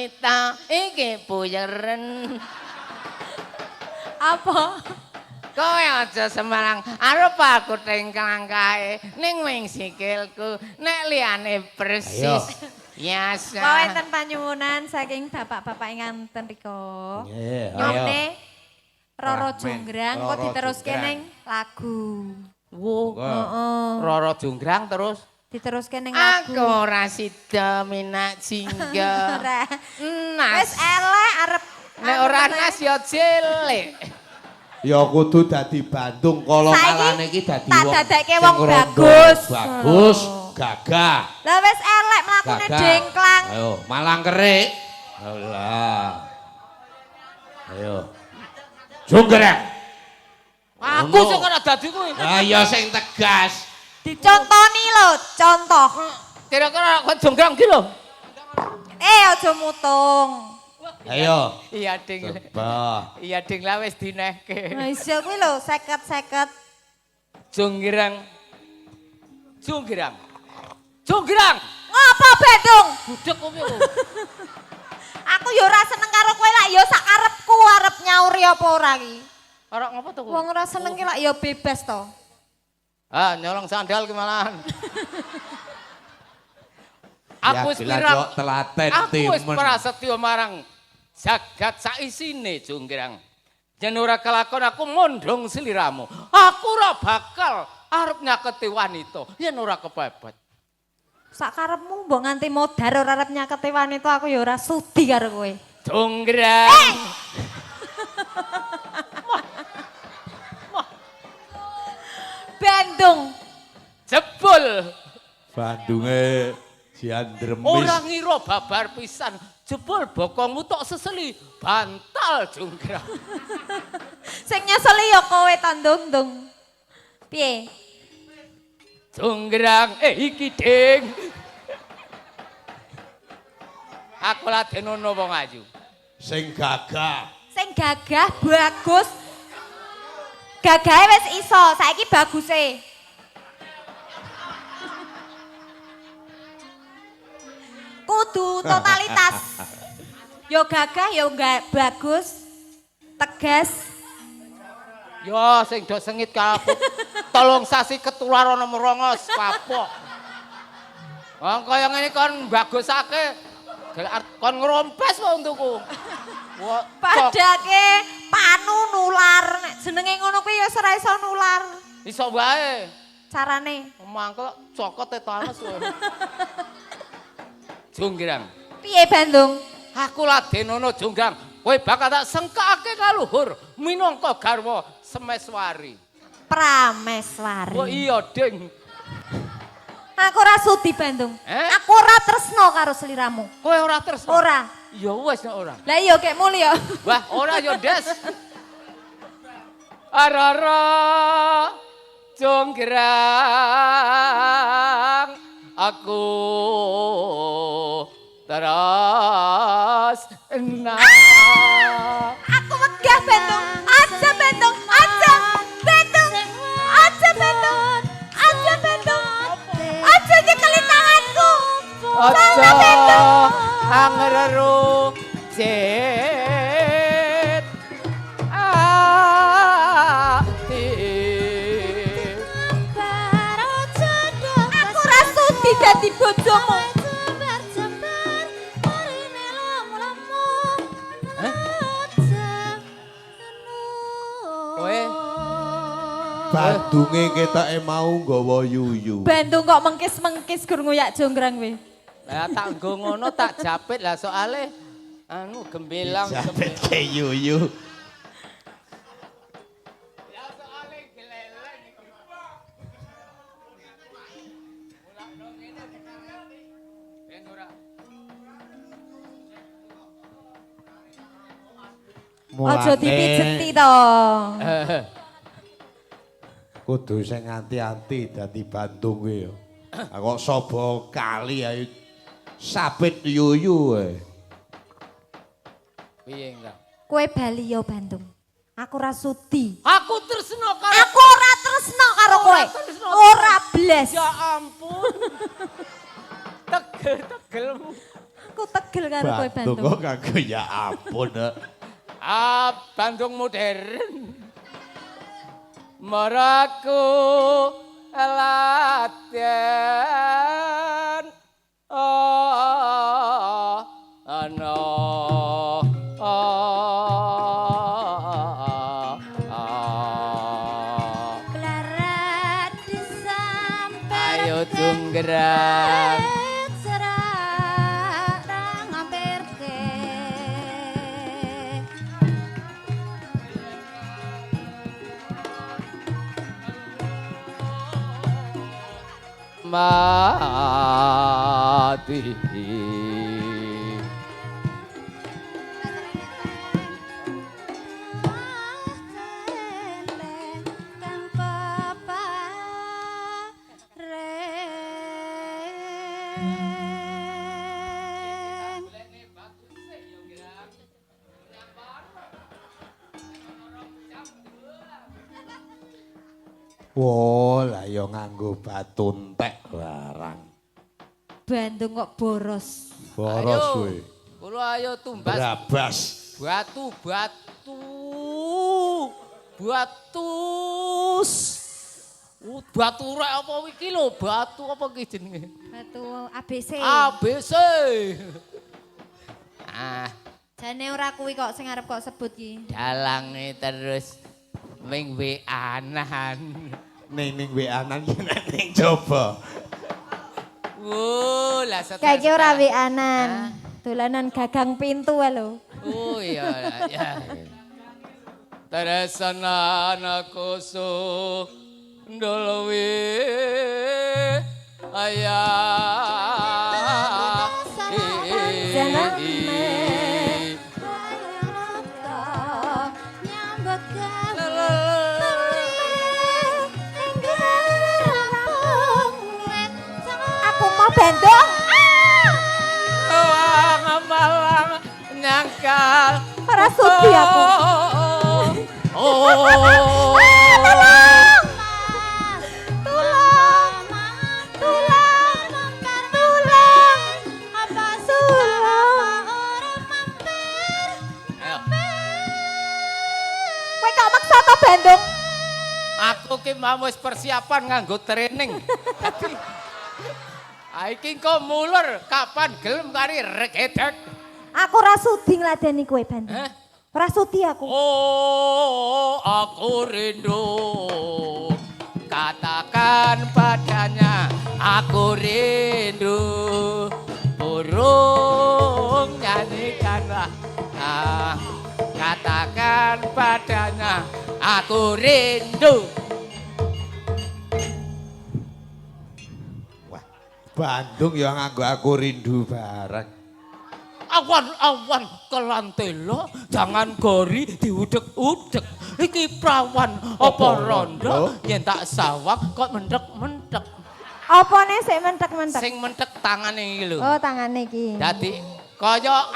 wanita iki puyeren. Apa? Kowe aja sembarang arep aku tengkang kae ning wing sikilku nek liyane persis. Biasa. Wonten panyuwunan saking bapak-bapak ingkang rika. Nggih, Nyone Roro Rahman, Jonggrang kok Roro diteruske Jonggrang. ning lagu. Wo, Heeh. Roro Jonggrang terus Diteruske ning lagu. aku ora sida minak jingga. Ora. Nas. Wis elek arep Nek ora nas ya cilik. Ya kudu dadi Bandung kala Saiki kalane iki dadi tak wong. dadekke sing wong rondo. bagus. Bagus, gagah. Lah wis elek mlakune Gagah. dengklang. Ayo, malang kerik. Allah. Ayo. Jonggrang. Aku sing ora dadi kuwi. Ah ya sing tegas. Dicontoni lho, contoh. Kira-kira kok Jonggrang ki lho. Aja mutung. Ayo. Iya, Ding. Coba. Iya, Ding lah wis dinehke. Nah, iso kuwi lho 50-50. Jonggrang. Jonggrang. Jonggrang. Ngopo Bandung? Budek kowe lho. Aku ya ora seneng karo kowe lak ya sak karepku arep nyauri apa ora iki. Ora ngopo to kowe? Wong ora seneng ki lak ya bebas to. Ah, nyolong sandal ki malahan. Aku wis Ya, pirang. yo telaten Aku wis timen. prasetyo marang jagat saisine Jonggrang. Yen ora kelakon aku mondhong sliramu. Aku ora bakal arep nyaketi wanita yen ora kepepet. Sak karepmu mbok nganti modar ora arep nyaketi wanita aku ya ora sudi karo kowe. Jonggrang. Bandung. Jebul. Bandunge Jiandremis. Ora ngira babar pisan. Jebul bokongmu tok seseli bantal Jonggrang. Sing nyeseli ya kowe to ndung-ndung. Piye? Jonggrang, iki Ding. Aku ladenono wong ayu. Sing gagah. Sing gagah bagus. Gagahe wis iso, saiki baguse. Kudu totalitas. Yo gagah yo enggak bagus. Tegas. Yo sing do sengit ka aku. Tolong sasi ketularan merongos kapok. Wong kaya ngene kon bagusake kon ngrompes wae untukku. Padake panu nular. Nek jenenge ngono kuwi ya ora iso nular. Iso wae. Carane. Mangkel cokot tetanus kowe. Jonggrang. Piye Bandung? Aku ladenono Jonggrang. Kowe bakal tak sengkake kaluhur minangka garwa Semeswari. Prameswari. Oh iya, Ding. Aku ora sudi Bandung. Aku ora tresno karo sliramu. Kowe ora tresno? Ora. Ya wis nek ora. Lah iya kek muli ya. Wah, ora ya, Des. Arara Jonggrang aku terus Aku megah Bandung. Aja Bandung. Aja. Bandung. Aja Bandung. Aja Bandung. Aja nyekeli tanganku. Aja angreru cet ati. Aku ora sudi dadi bojomu. Kowe Bandunge ketoke mau nggawa yuyu. Bandung kok mengkis-mengkis gur nguyak Jonggrang kowe. lah tak nggo ngono tak japit lah soale anu gembelang Japet ke yuyu. Aja dipijeti to. Kudu sing anti-anti dadi Bandung kuwi ya. Ah, kok sobo kali ayo sapit yuyu ae. Piye enggak? Kowe bali ya Bandung. Aku ora sudi. Aku tresno karo Aku ora tresno karo kowe. tresno. Ora blas. Ya ampun. Tegel-tegelmu. Aku tegel karo kowe Bandung Bandung. kok kagak ya ampun. Bandung modern. Maraku latihan ano Klarat disamper ayo tunggerang serang hampir ke mati. Wah, lah ya nganggo batu entek barang. Bandung kok boros. Boros kowe. Kulo ayo tumbas Brabas. batu. Batus. Batu rek apa iki lho? Batu apa iki jenenge? Batu ABC. ABC. Jane ora kuwi kok sing arep kok sebut ki. Dalange terus ming WA-an. Ning WA-an ki nek ning coba. Lah stres. Kayak ora WA-an. Dolanan gagang pintu wae lho. Oh iya ya. Teresana anakku su ndolwi ayah. Aku mau Bandung. Malang nyangkal. Ora sudi aku. Oh. Kowe kok maksa to Bandung? Aku ki mau wis persiapan nganggo training. Dadi iki kok mulur kapan gelem kari regedek. Aku ora sudi ngladeni kowe Bandung. Hah? Ora sudi aku. Oh, aku rindu. Katakan padanya aku rindu. Burung nyanyikanlah. Katakan padanya aku rindu. Wah, Bandung ya nganggo aku rindu barang. Awan-awan kelantela, jangan gori diudek-udek. Iki prawan apa rondo, yen tak sawang kok mendek-mendek. Apane sik mentek-mentek? Sing mendek tangane iki lho. Oh, tangane iki. Dadi kaya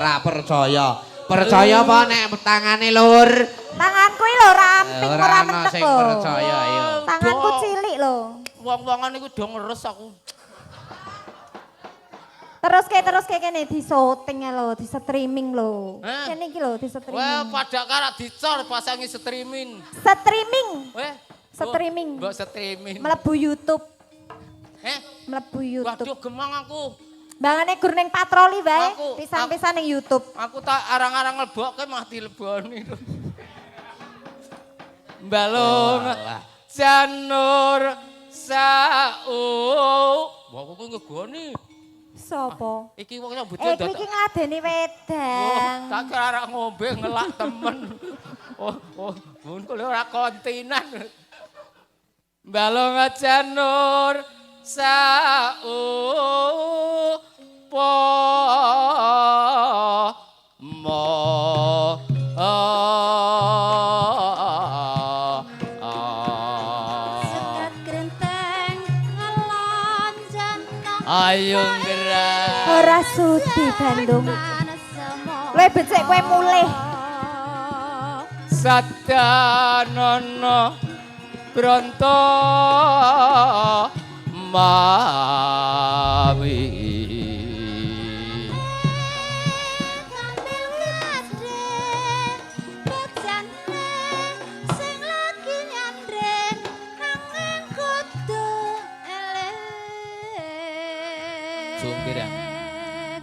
Ra percaya. Percaya apa nek tangane lur? Tanganku iki lho ramping ora ana mentek sing lho. percaya ayo. Tanganku cilik lho. Wong-wongan iku do ngeres aku. Terus kene di syuting lho, di streaming lho. Hah? Kene iki lho di Wah, streaming. pada kara dicor pasangi streaming. Streaming. Weh, Streaming. Mbok streaming. Mlebu YouTube, mlebu Waduh, YouTube. gemang aku. Bangane gur ning patroli wae, Aku- pisan-pisan ning YouTube. Aku tak arang-arang lebokke mah dileboni. Balung janur sau. Wah, aku ngegoni. Sopo? Iki wong nyambut Kuwi iki ngladeni wedang. Tak kira arek ngombe ngelak temen. Mun kule ora kontinan. Balung janur sau po mo Sekat grenteng ngelonjang ayo gerak ora sudi Bandung. Kowe becik kowe mulih. Satyanono Bronto Mawi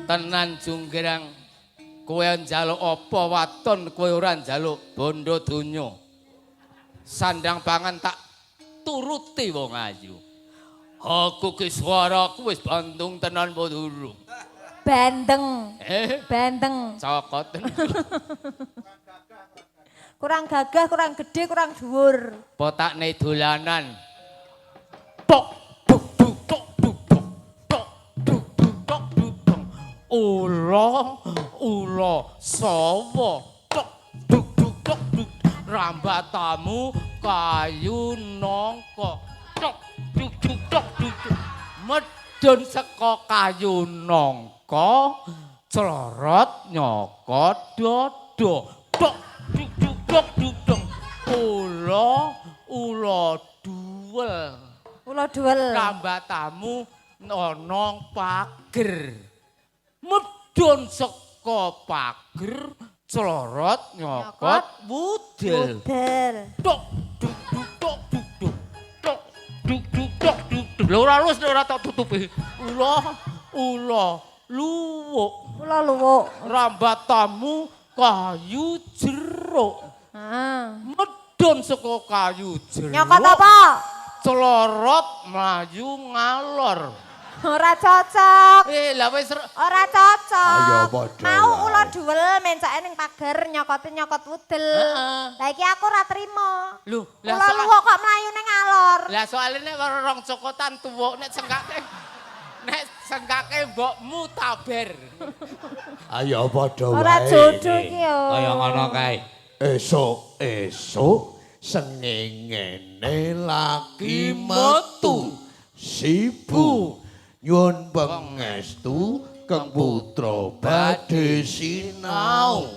Tenan Junggrang. Kowe njaluk apa waton kowe ora njaluk bondo donya. Sandang pangan tak turuti wong ayu. Aku ki swaraku wis bandung tenan apa durung? Bandeng. Eh, Bandeng. cokot. Kurang gagah, kurang gede, kurang dhuwur. Potakne dolanan. Tok duk duk tok duk duk. Tok duk duk tok duk duk. Ula sawa. Tok duk duk tok duk. Rambatamu kayu nangka. Tok duk duk tok duk. Medun saka kayu nangka. Clorot nyokot dodo. Tok duk duk tok duk duk. Ula duwel. Ula duwel. Rambatamu ana pager. Medun saka pager clorot nyokot budel. Budel. Tok duk duk tok duk duk. Tok duk duk tok duk duk. Lha ora lus ora tak tutupi. Ula luwuk. Ula luwuk. Rambatamu kayu jeruk. Ah. Medun saka kayu jeruk. Nyokot apa? Clorot mlayu ngalor. Ora cocok. Lah wis Ora cocok. Ayo padha Mau wae. ula duwel mencake ning pager nyokot wudel. Lah iki aku ora trima. Lho, Ula luwuk kok mlayu ning alor. Lah soalnya nek karo rong cokotan tuwuk nek senggake mbokmu taber. Ayo padha wae. Ora jodoh iki yo. Kaya ngono kae. Esuk-esuk sengengene lagi metu. Sibu nyuwun pangestu Kang Putra badhe sinau.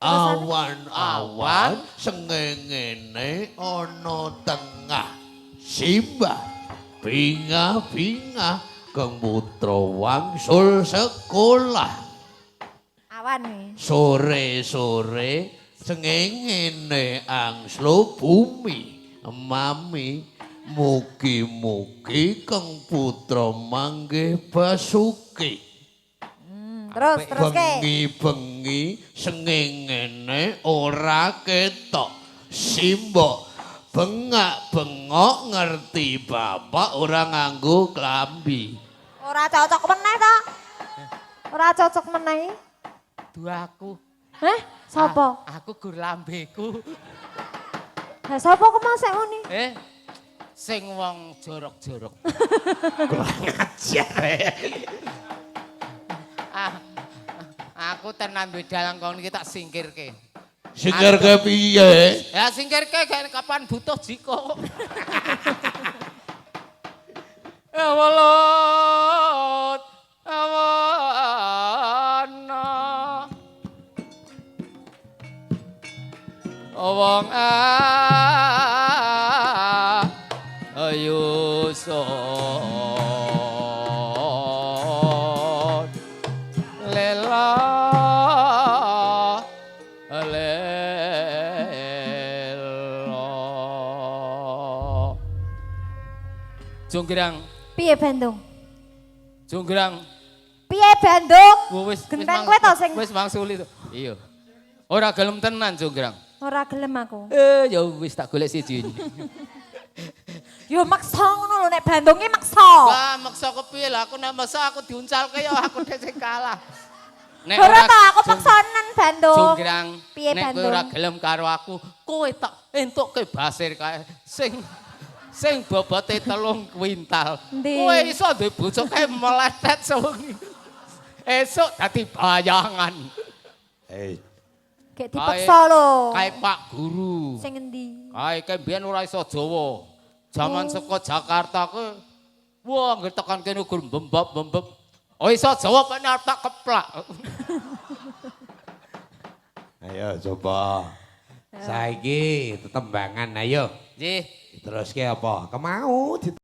Awan-awan sengengene ana tengah. Simbah bingah-bingah Kang Putra wangsul sekolah. Awan nih. Sore-sore sengengene angslo bumi. Mami mugi-mugi Kang Putra manggih basuki. Terus ke. Bengi-bengi sengengene ora ketok. Simbok bengak-bengok ngerti bapak ora nganggo klambi. Ora cocok meneh to. Ora cocok meneh. Duaku. Heh, sapa? Aku gur lambeku. Lah sapa kok masek ngene? Sing wong jorok-jorok. Kurang ajar. Aku tenan duwe dalang kon iki tak singkirke. Singkirke piye? Ya singkirke kapan butuh jiko. Ya walot. Awana. Wong ayu son lela Junggrang. Piye Bandung? Junggrang. Piye Bandung? Wis Genteng kowe to sing wis mangsuli to. Iya. Ora gelem tenan Junggrang. ora gelem aku. Ya wis tak golek siji. Yo maksa ngono lho nek Bandung ki maksa. Wah, maksa kepiye lah aku nek maksa aku diuncalke ya aku dhewe sing kalah. Nek Ora to aku paksanen Bandung. Junggrang. Piye Nek kowe Bandung? ora gelem karo aku, kowe tak entukke basir kae sing bobote 3 kuintal. Ndi? Kowe iso duwe bojo kae meletet sewengi. Esuk dadi bayangan. Gek dipaksa lho. Kae Pak Guru. Sing endi? Kae mbiyen ora iso Jawa. Jaman saka Jakarta ke wah anggere tekan kene ugur mbembab-mbembeb. Oh iso Jawa kok nek tak keplak. Ayo coba. Saiki tetembangan ayo. Nggih. Terus ke apa? Kemau